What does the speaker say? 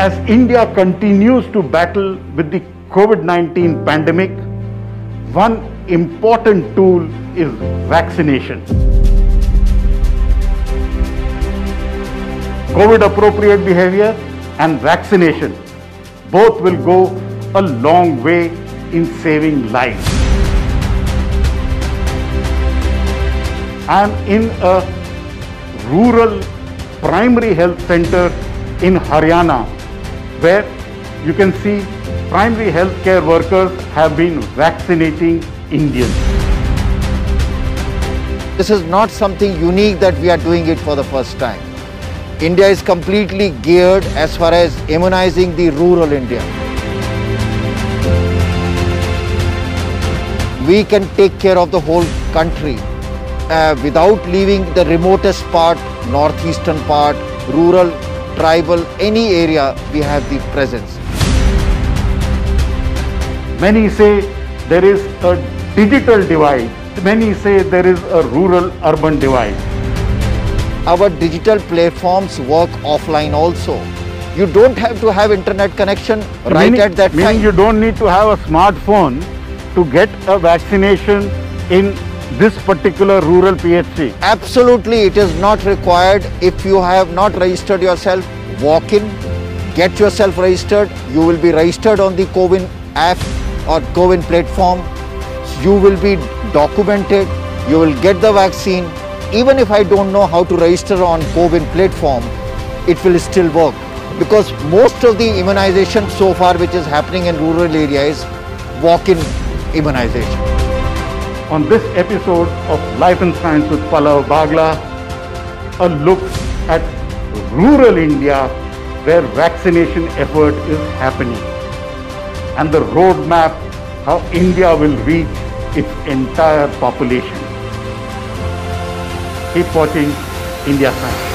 As India continues to battle with the COVID-19 pandemic, one important tool is vaccination. COVID-appropriate behavior and vaccination both will go a long way in saving lives. I am in a rural primary health center in Haryana, where you can see primary healthcare workers have been vaccinating Indians. This is not something unique that we are doing it for the first time. India is completely geared as far as immunizing the rural India. We can take care of the whole country without leaving the remotest part, northeastern part, rural, tribal, any area we have the presence. Many say there is a digital divide. Many say there is a rural-urban divide. Our digital platforms work offline also. You don't have to have internet connection at that time. Meaning you don't need to have a smartphone to get a vaccination in this particular rural PHC. Absolutely, it is not required. If you have not registered yourself, walk in, get yourself registered. You will be registered on the CoWIN app or CoWIN platform. You will be documented. You will get the vaccine. Even if I don't know how to register on CoWIN platform, it will still work. Because most of the immunization so far which is happening in rural areas is walk-in immunization. On this episode of Life and Science with Pallav Bagla, a look at rural India where vaccination effort is happening and the roadmap how India will reach its entire population. Keep watching India Science.